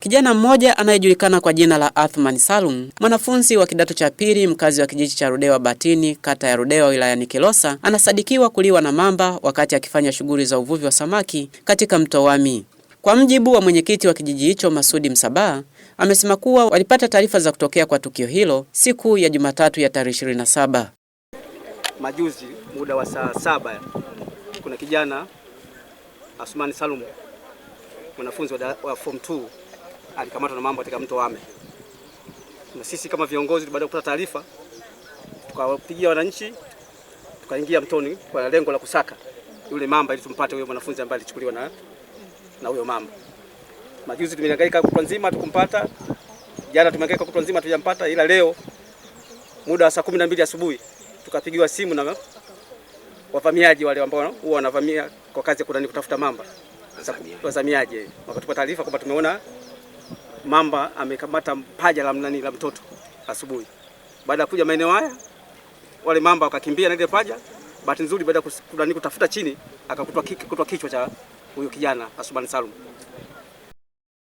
Kijana mmoja anayejulikana kwa jina la Athman Salum, mwanafunzi wa kidato cha pili, mkazi wa kijiji cha Ludewa Batini, kata ya Ludewa, wilayani Kilosa, anasadikiwa kuliwa na mamba wakati akifanya shughuli za uvuvi wa samaki katika mto Wami. Kwa mjibu wa mwenyekiti wa kijiji hicho, Masudi Msabaa, amesema kuwa walipata taarifa za kutokea kwa tukio hilo siku ya Jumatatu ya tarehe 27. Majuzi muda wa saa 7 kuna kijana Athman Salum, mwanafunzi wa form 2, alikamatwa na mamba katika mto Wami. Na sisi kama viongozi baada ya kupata taarifa tukawapigia wananchi, tukaingia mtoni kwa lengo la kusaka yule mamba ili tumpate huyo mwanafunzi ambaye alichukuliwa na huyo mamba. Majuzi tumehangaika kutwa nzima tukumpata. Jana tumehangaika kutwa nzima tujampata, ila leo muda wa saa 12 asubuhi tukapigiwa simu na wavamiaji wale ambao huwa wanavamia kwa kazi ya kutafuta mamba. Wazamiaji wakatupa taarifa kwamba tumeona mamba amekamata paja la mtoto asubuhi. Baada ya kuja maeneo haya, wale mamba wakakimbia na ile paja. Bahati nzuri baada ya kutafuta chini akakutwa kichwa cha huyo kijana Athman Salum.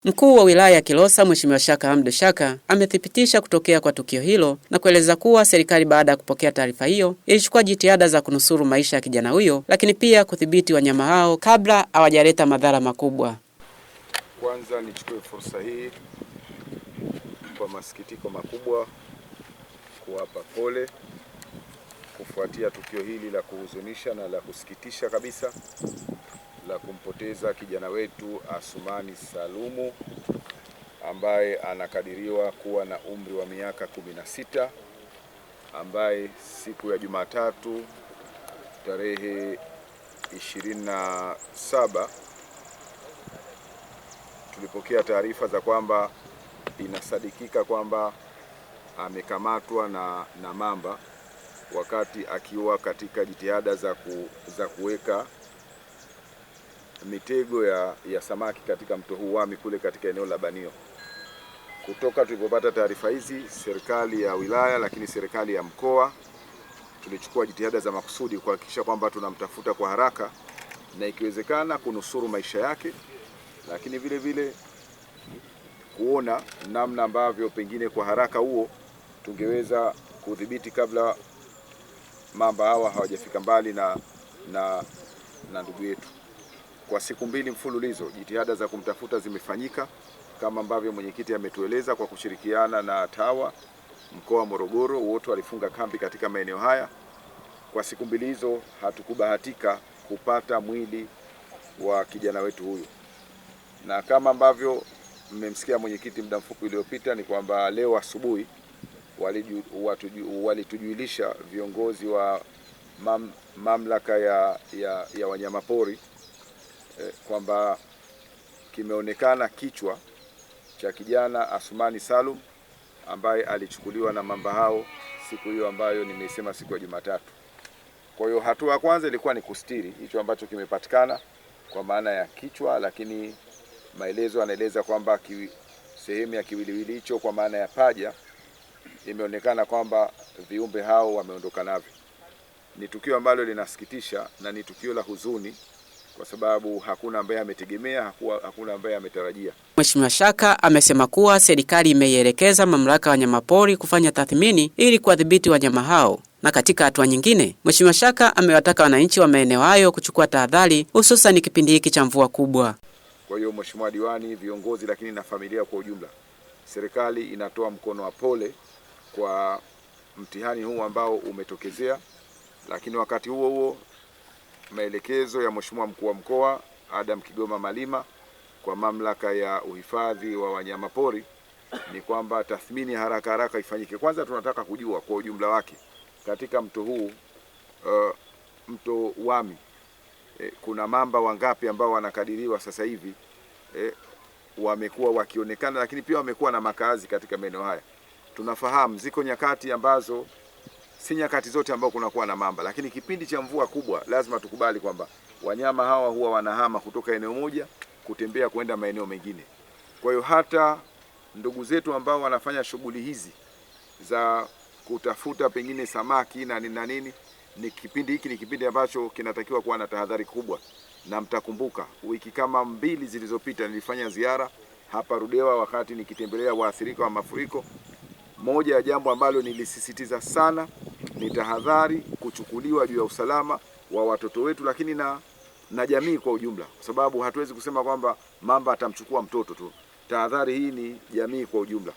Mkuu wa wilaya ya Kilosa, Mheshimiwa Shaka Hamdu Shaka, amethibitisha kutokea kwa tukio hilo na kueleza kuwa serikali baada ya kupokea taarifa hiyo ilichukua jitihada za kunusuru maisha ya kijana huyo, lakini pia kudhibiti wanyama hao kabla hawajaleta madhara makubwa. Kwanza nichukue fursa hii kwa masikitiko makubwa kuwapa pole kufuatia tukio hili la kuhuzunisha na la kusikitisha kabisa la kumpoteza kijana wetu Athman Salumu ambaye anakadiriwa kuwa na umri wa miaka 16, ambaye siku ya Jumatatu tarehe 27 tulipokea taarifa za kwamba inasadikika kwamba amekamatwa na mamba wakati akiwa katika jitihada za kuweka mitego ya samaki katika mto huu Wami kule katika eneo la Banio. Kutoka tulipopata taarifa hizi, serikali ya wilaya lakini serikali ya mkoa tulichukua jitihada za makusudi kuhakikisha kwamba tunamtafuta kwa haraka na ikiwezekana kunusuru maisha yake, lakini vile vile kuona namna ambavyo pengine kwa haraka huo tungeweza kudhibiti kabla mamba hawa hawajafika mbali na ndugu yetu. Kwa siku 2 mfululizo jitihada za kumtafuta zimefanyika kama ambavyo mwenyekiti ametueleza, kwa kushirikiana na TAWA mkoa wa Morogoro. Wote walifunga kambi katika maeneo haya. Kwa siku 2 hizo hatukubahatika kupata mwili wa kijana wetu huyu, na kama ambavyo mmemsikia mwenyekiti muda mfupi uliopita ni kwamba leo asubuhi walitujulisha viongozi wa mamlaka ya wanyamapori kwamba kimeonekana kichwa cha kijana Athman Salum ambaye alichukuliwa na mamba hao siku hiyo ambayo nimesema, siku ya Jumatatu. Kwa hiyo hatua ya kwanza ilikuwa ni kustiri hicho ambacho kimepatikana kwa maana ya kichwa, lakini maelezo anaeleza kwamba sehemu ya kiwiliwili hicho kwa maana ya paja imeonekana kwamba viumbe hao wameondoka navyo. Ni tukio ambalo linasikitisha na ni tukio la huzuni kwa sababu hakuna ambaye ametegemea, hakuna ambaye ametarajia. Mheshimiwa Shaka amesema kuwa serikali imeielekeza mamlaka ya wanyamapori kufanya tathmini ili kuwadhibiti wanyama hao. Na katika hatua nyingine, Mheshimiwa Shaka amewataka wananchi wa maeneo hayo kuchukua tahadhari, hususan kipindi hiki cha mvua kubwa. Kwa hiyo Mheshimiwa Diwani, viongozi lakini na familia kwa ujumla, serikali inatoa mkono wa pole kwa mtihani huu ambao umetokezea, lakini wakati huo huo maelekezo ya Mheshimiwa Mkuu wa Mkoa Adam Kigoma Malima kwa mamlaka ya uhifadhi wa wanyamapori ni kwamba tathmini haraka ifanyike. Kwanza tunataka kujua kwa ujumla wake katika mto huu mto Wami kuna mamba wangapi ambao wanakadiriwa sasa hivi wamekuwa wakionekana, lakini pia wamekuwa na makazi katika maeneo haya. Tunafahamu ziko nyakati ambazo si nyakati zote ambao kunakuwa na mamba, lakini kipindi cha mvua kubwa lazima tukubali kwamba wanyama hawa huwa wanahama kutoka eneo moja kutembea kwenda maeneo mengine. Kwa hiyo hata ndugu zetu ambao wanafanya shughuli hizi za kutafuta pengine samaki na nini, ni kipindi hiki ni kipindi ambacho kinatakiwa kuwa na tahadhari kubwa. Na mtakumbuka wiki kama 2 zilizopita nilifanya ziara hapa Ludewa wakati nikitembelea waathirika wa mafuriko. Moja ya jambo ambalo nilisisitiza sana ni tahadhari kuchukuliwa juu ya usalama wa watoto wetu, lakini na jamii kwa ujumla, kwa sababu hatuwezi kusema kwamba mamba atamchukua mtoto tu. Tahadhari hii ni jamii kwa ujumla.